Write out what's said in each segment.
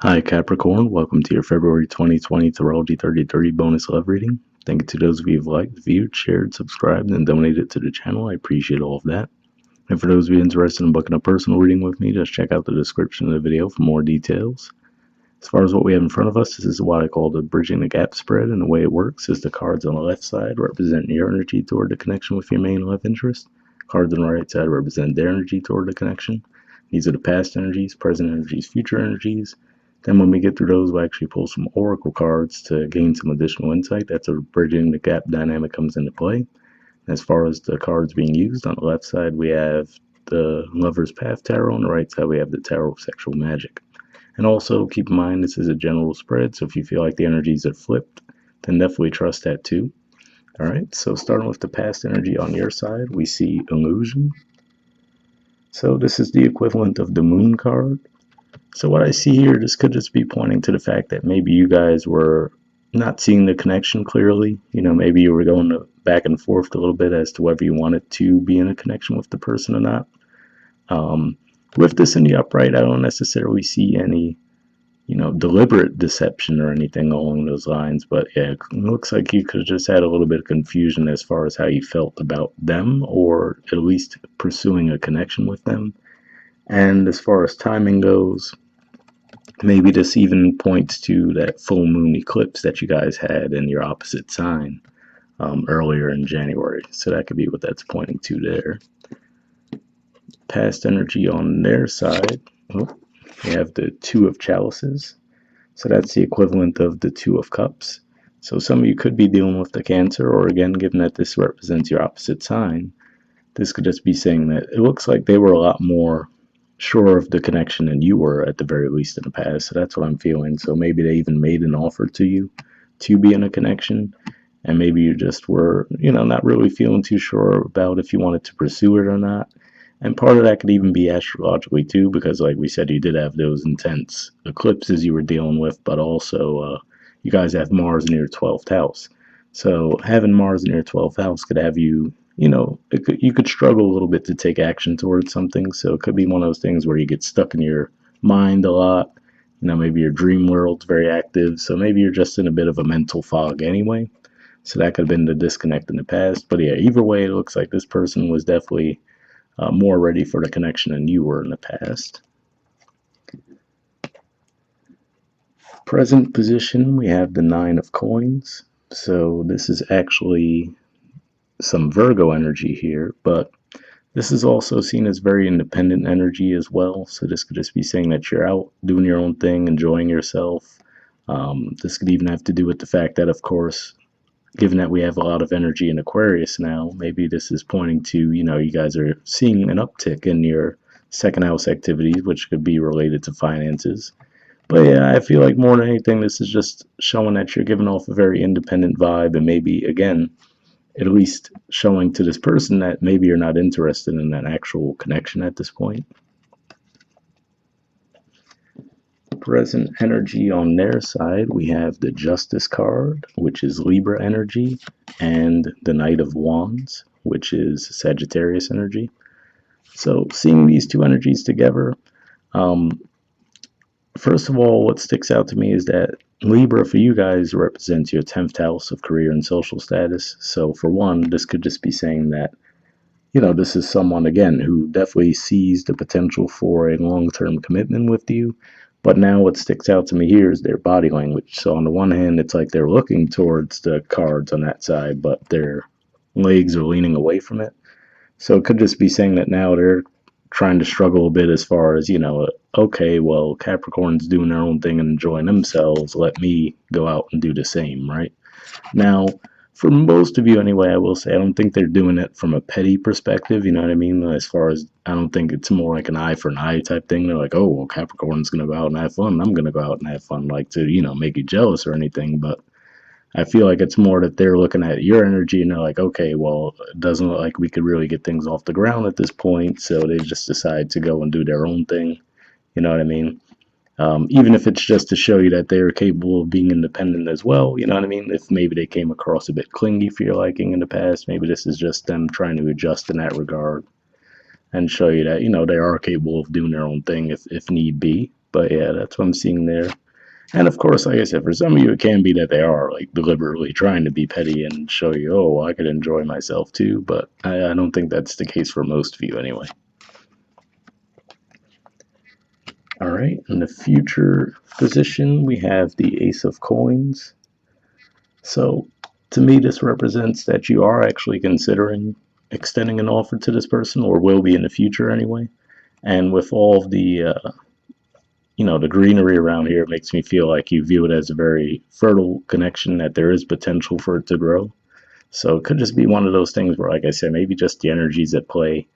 Hi Capricorn, welcome to your February 2020 Astrology 3030 bonus love reading. Thank you to those of you who've liked, viewed, shared, subscribed, and donated to the channel. I appreciate all of that. And for those of you interested in booking a personal reading with me, just check out the description of the video for more details. As far as what we have in front of us, this is what I call the Bridging the Gap spread, and the way it works is the cards on the left side represent your energy toward the connection with your main love interest. Cards on the right side represent their energy toward the connection. These are the past energies, present energies, future energies. Then when we get through those, we'll actually pull some oracle cards to gain some additional insight. That's where Bridging the Gap dynamic comes into play. As far as the cards being used, on the left side we have the Lover's Path Tarot, on the right side we have the Tarot of Sexual Magic. And also keep in mind this is a general spread, so if you feel like the energies are flipped, then definitely trust that too. Alright, so starting with the past energy on your side, we see Illusion. So this is the equivalent of the Moon card. So what I see here, this could just be pointing to the fact that maybe you guys were not seeing the connection clearly. Maybe you were going back and forth a little bit as to whether you wanted to be in a connection with the person or not. With this in the upright, I don't necessarily see any, deliberate deception or anything along those lines. But yeah, it looks like you could have just had a little bit of confusion as far as how you felt about them, or at least pursuing a connection with them. And as far as timing goes, maybe this even points to that full moon eclipse that you guys had in your opposite sign earlier in January. So that could be what that's pointing to there. Past energy on their side, we have the Two of Chalices. So that's the equivalent of the Two of Cups. So some of you could be dealing with the Cancer, or again, given that this represents your opposite sign, this could just be saying that it looks like they were a lot more sure of the connection than you were, at the very least, in the past. So that's what I'm feeling. So maybe they even made an offer to you to be in a connection, and maybe you just were, not really feeling too sure about if you wanted to pursue it or not. And part of that could even be astrologically too, because like we said, you did have those intense eclipses you were dealing with, but also you guys have Mars in your 12th house. So having Mars in your 12th house could have you, you could struggle a little bit to take action towards something. So it could be one of those things where you get stuck in your mind a lot. Maybe your dream world's very active. So maybe you're just in a bit of a mental fog anyway. So that could have been the disconnect in the past. But yeah, either way, it looks like this person was definitely more ready for the connection than you were in the past. Present position, we have the Nine of Coins. So this is actually some Virgo energy here, but this is also seen as very independent energy as well. So this could just be saying that you're out doing your own thing, enjoying yourself. This could even have to do with the fact that, of course, given that we have a lot of energy in Aquarius now, maybe this is pointing to, you guys are seeing an uptick in your second house activities, which could be related to finances. But yeah, I feel like more than anything, this is just showing that you're giving off a very independent vibe, and maybe, again, at least showing to this person that maybe you're not interested in that actual connection at this point. Present energy on their side, we have the Justice card, which is Libra energy, and the Knight of Wands, which is Sagittarius energy. So seeing these two energies together, first of all, what sticks out to me is that Libra for you guys represents your 10th house of career and social status. So for one, this could just be saying that, this is someone, again, who definitely sees the potential for a long-term commitment with you. But now what sticks out to me here is their body language. So on the one hand, it's like they're looking towards the cards on that side, but their legs are leaning away from it. So it could just be saying that now they're trying to struggle a bit as far as, okay, well, Capricorn's doing their own thing and enjoying themselves. Let me go out and do the same, right? Now, for most of you anyway, I will say I don't think they're doing it from a petty perspective, you know what I mean? As far as, I don't think it's more like an eye for an eye type thing. They're like, oh, well, Capricorn's going to go out and have fun. I'm going to go out and have fun, like to, make you jealous or anything. But I feel like it's more that they're looking at your energy and they're like, okay, well, it doesn't look like we could really get things off the ground at this point. So they just decide to go and do their own thing. You know what I mean? Even if it's just to show you that they are capable of being independent as well, you know what I mean? If maybe they came across a bit clingy for your liking in the past, maybe this is just them trying to adjust in that regard and show you that, they are capable of doing their own thing if need be. But yeah, that's what I'm seeing there. And of course, like I said, for some of you, it can be that they are like deliberately trying to be petty and show you, oh, well, I could enjoy myself too. But I don't think that's the case for most of you anyway. All right, in the future position, we have the Ace of Coins. So to me, this represents that you are actually considering extending an offer to this person, or will be in the future anyway. And with all of the the greenery around here, it makes me feel like you view it as a very fertile connection, that there is potential for it to grow. So it could just be one of those things where, like I said, maybe just the energies at play,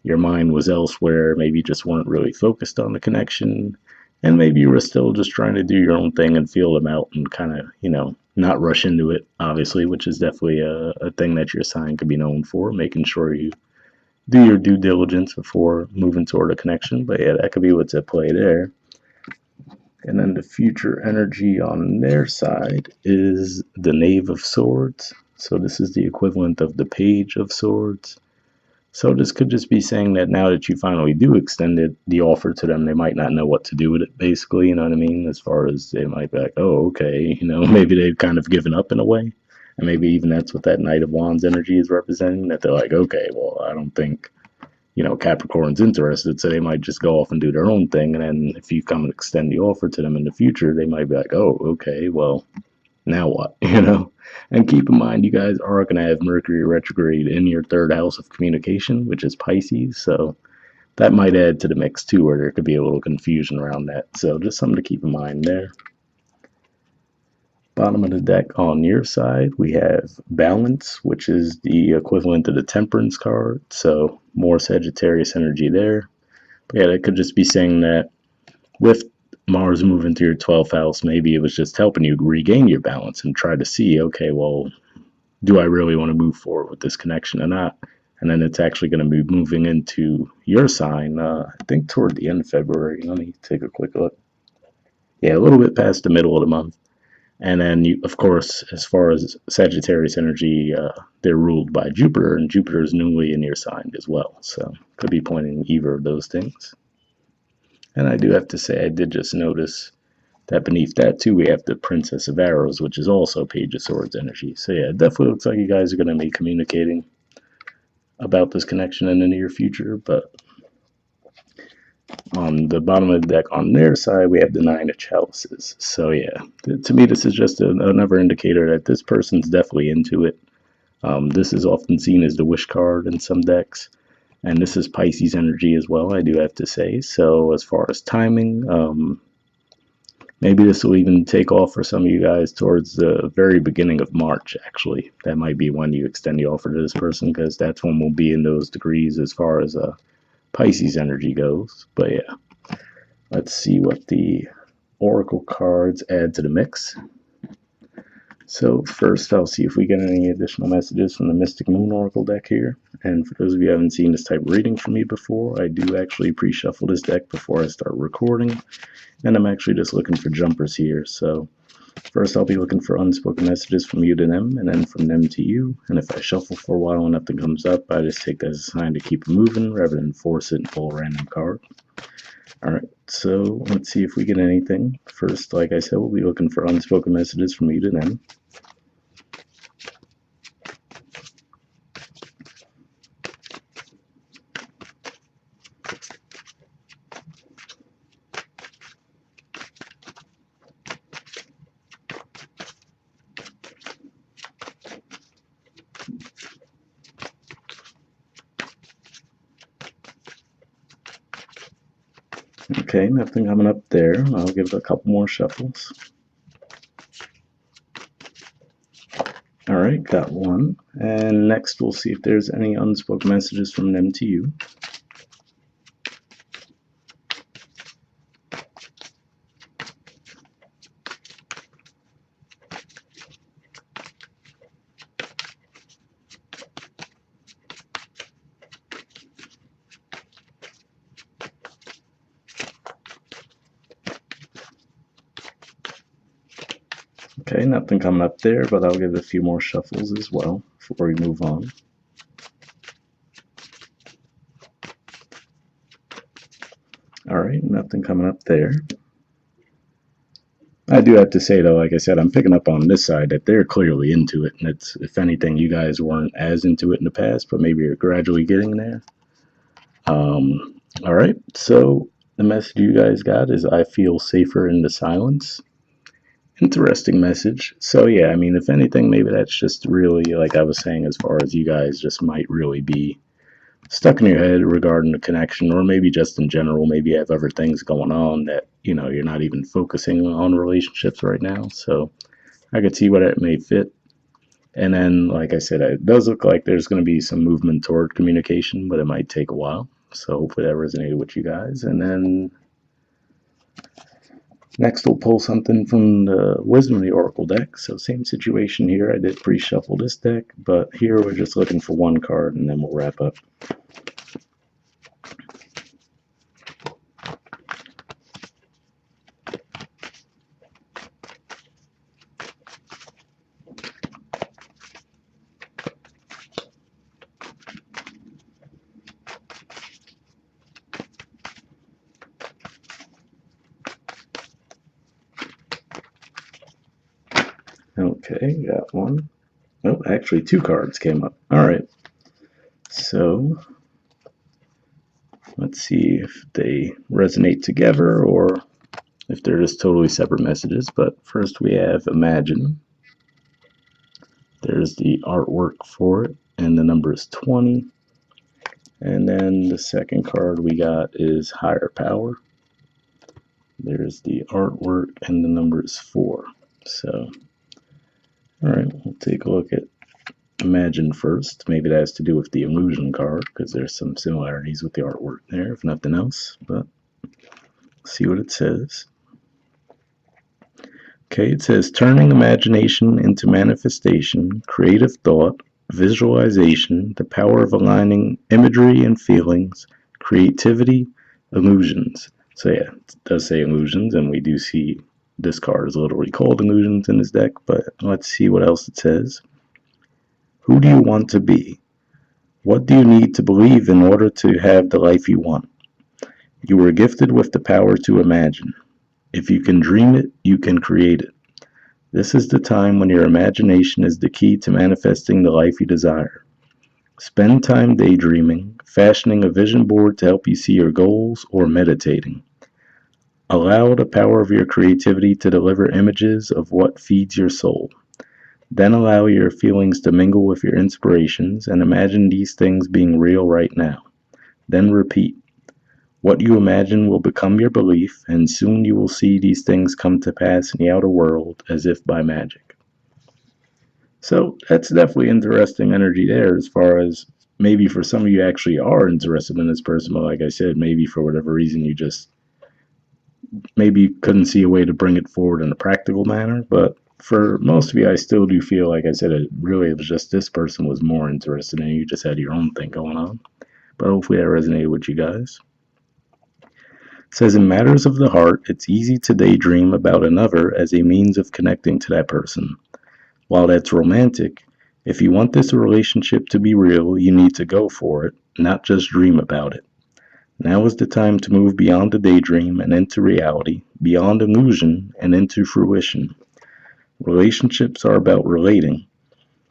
your mind was elsewhere, maybe you just weren't really focused on the connection, and maybe you were still just trying to do your own thing and feel them out and kind of, not rush into it, obviously, which is definitely a thing that your sign could be known for, making sure you do your due diligence before moving toward a connection. But yeah, that could be what's at play there. And then the future energy on their side is the Knave of Swords. So this is the equivalent of the Page of Swords. So this could just be saying that now that you finally do extend the offer to them, they might not know what to do with it, basically, you know what I mean? As far as they might be like, oh, okay, maybe they've kind of given up in a way. And maybe even that's what that Knight of Wands energy is representing, that they're like, okay, well, I don't think Capricorn's interested, so they might just go off and do their own thing. And then if you come and extend the offer to them in the future, they might be like, oh, okay, well, now what? And keep in mind, you guys are going to have Mercury retrograde in your third house of communication, which is Pisces. So that might add to the mix too, where there could be a little confusion around that. So just something to keep in mind there. Bottom of the deck on your side, we have Balance, which is the equivalent of the Temperance card. So more Sagittarius energy there. But yeah, that could just be saying that with Mars moving to your 12th house, maybe it was just helping you regain your balance and try to see, okay, well, do I really want to move forward with this connection or not? And then it's actually going to be moving into your sign, I think toward the end of February. Let me take a quick look. Yeah, a little bit past the middle of the month. And then, of course, as far as Sagittarius energy, they're ruled by Jupiter, and Jupiter is newly in your sign as well. So could be pointing either of those things. And I do have to say, I did just notice that beneath that too, we have the Princess of Arrows, which is also Page of Swords energy. So yeah, it definitely looks like you guys are going to be communicating about this connection in the near future. But on the bottom of the deck on their side, we have the Nine of Chalices. So yeah, to me, this is just another indicator that this person's definitely into it. This is often seen as the wish card in some decks. And this is Pisces energy as well, I do have to say. So as far as timing, maybe this will even take off for some of you guys towards the very beginning of March, actually. That might be when you extend the offer to this person, because that's when we'll be in those degrees as far as Pisces energy goes. But yeah, let's see what the Oracle cards add to the mix. So first, I'll see if we get any additional messages from the Mystic Moon Oracle deck here. And for those of you who haven't seen this type of reading from me before, I do actually pre-shuffle this deck before I start recording. And I'm actually just looking for jumpers here. So first, I'll be looking for unspoken messages from you to them, and then from them to you. And if I shuffle for a while and nothing comes up, I just take that as a sign to keep it moving rather than force it and pull a random card. Alright, so let's see if we get anything. First, like I said, we'll be looking for unspoken messages from you to them. Okay, nothing coming up there. I'll give it a couple more shuffles. Alright, got one. And next we'll see if there's any unspoken messages from them to you. Okay, nothing coming up there, but I'll give it a few more shuffles as well before we move on. Alright, nothing something coming up there. I do have to say though, like I said, I'm picking up on this side that they're clearly into it, and it's, if anything, you guys weren't as into it in the past, but maybe you're gradually getting there. All right, so the message you guys got is I feel safer in the silence. Interesting message. So yeah, I mean, if anything, maybe that's just really, like I was saying, as far as you guys just might really be stuck in your head regarding the connection, or maybe just in general, maybe you have other things going on that, you know, you're not even focusing on relationships right now. So I could see what it may fit. And then, like I said, it does look like there's going to be some movement toward communication, but it might take a while. So hopefully that resonated with you guys. And then next we'll pull something from the Wisdom of the Oracle deck. So same situation here. I did pre-shuffle this deck, but here we're just looking for one card and then we'll wrap up. Okay, got one. Oh, actually, two cards came up. All right. So let's see if they resonate together or if they're just totally separate messages. But first we have Imagine. There's the artwork for it, and the number is 20. And then the second card we got is Higher Power. There's the artwork, and the number is 4. So, all right, we'll take a look at Imagine first. Maybe that has to do with the illusion card, because there's some similarities with the artwork there, if nothing else. But see what it says. Okay, it says turning imagination into manifestation, creative thought, visualization, the power of aligning imagery and feelings, creativity, illusions. So yeah, it does say illusions, and we do see this card is literally called illusions in this deck, but let's see what else it says. Who do you want to be? What do you need to believe in order to have the life you want? You were gifted with the power to imagine. If you can dream it, you can create it. This is the time when your imagination is the key to manifesting the life you desire. Spend time daydreaming, fashioning a vision board to help you see your goals, or meditating. Allow the power of your creativity to deliver images of what feeds your soul. Then allow your feelings to mingle with your inspirations and imagine these things being real right now. Then repeat. What you imagine will become your belief, and soon you will see these things come to pass in the outer world as if by magic. So that's definitely interesting energy there, as far as maybe for some of you actually are interested in this person, but like I said, maybe for whatever reason you just maybe couldn't see a way to bring it forward in a practical manner. But for most of you, I still do feel, like I said, it really was just this person was more interested in you, just had your own thing going on. But hopefully that resonated with you guys. It says, in matters of the heart, it's easy to daydream about another as a means of connecting to that person. While that's romantic, if you want this relationship to be real, you need to go for it, not just dream about it. Now is the time to move beyond the daydream and into reality, beyond illusion and into fruition. Relationships are about relating,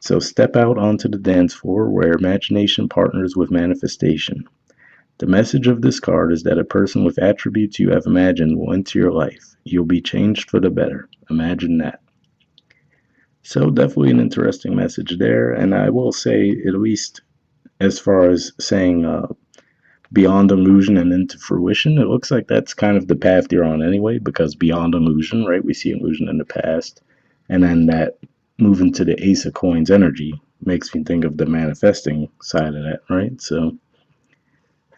so step out onto the dance floor where imagination partners with manifestation. The message of this card is that a person with attributes you have imagined will enter your life. You'll be changed for the better. Imagine that. So definitely an interesting message there, and I will say, at least as far as saying beyond illusion and into fruition, it looks like that's kind of the path you're on anyway, because beyond illusion, right, we see illusion in the past, and then that moving to the Ace of Coins energy makes me think of the manifesting side of that, right? So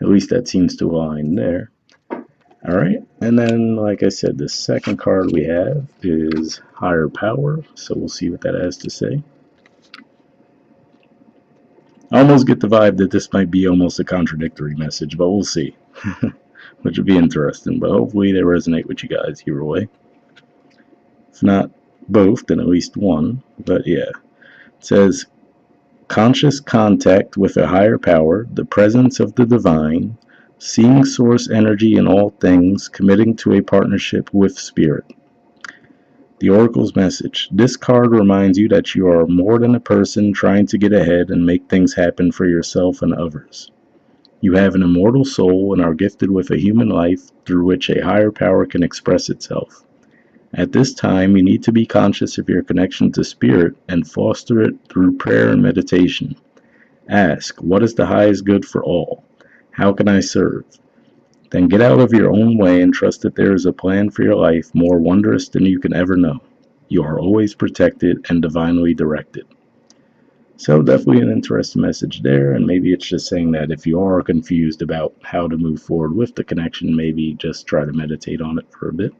at least that seems to align there. All right, and then, like I said, the second card we have is Higher Power, so we'll see what that has to say. I almost get the vibe that this might be almost a contradictory message, but we'll see. Which would be interesting, but hopefully they resonate with you guys either way. If not both, then at least one. But yeah, it says, conscious contact with a higher power, the presence of the divine, Seeing source energy in all things, committing to a partnership with spirit. The Oracle's message. This card reminds you that you are more than a person trying to get ahead and make things happen for yourself and others. You have an immortal soul and are gifted with a human life through which a higher power can express itself. At this time, you need to be conscious of your connection to spirit and foster it through prayer and meditation. Ask, what is the highest good for all? How can I serve? Then get out of your own way and trust that there is a plan for your life more wondrous than you can ever know. You are always protected and divinely directed. So definitely an interesting message there, and maybe it's just saying that if you are confused about how to move forward with the connection, maybe just try to meditate on it for a bit.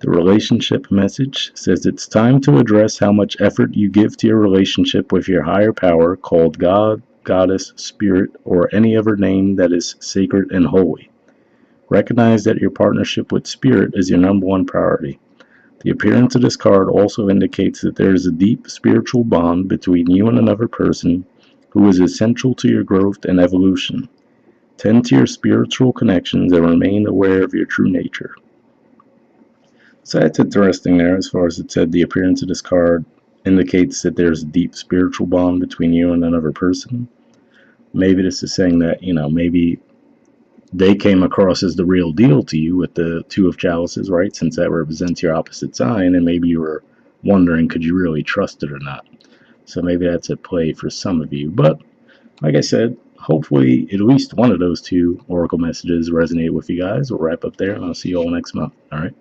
The relationship message says it's time to address how much effort you give to your relationship with your higher power called God, Goddess, Spirit, or any other name that is sacred and holy. Recognize that your partnership with Spirit is your number one priority. The appearance of this card also indicates that there is a deep spiritual bond between you and another person who is essential to your growth and evolution. Tend to your spiritual connections and remain aware of your true nature. So that's interesting there. As far as it said, the appearance of this card indicates that there's a deep spiritual bond between you and another person. Maybe this is saying that, maybe they came across as the real deal to you with the Two of Chalices, right? Since that represents your opposite sign, and maybe you were wondering, could you really trust it or not? So maybe that's a play for some of you. But like I said, hopefully at least one of those two oracle messages resonate with you guys. We'll wrap up there, and I'll see you all next month. All right.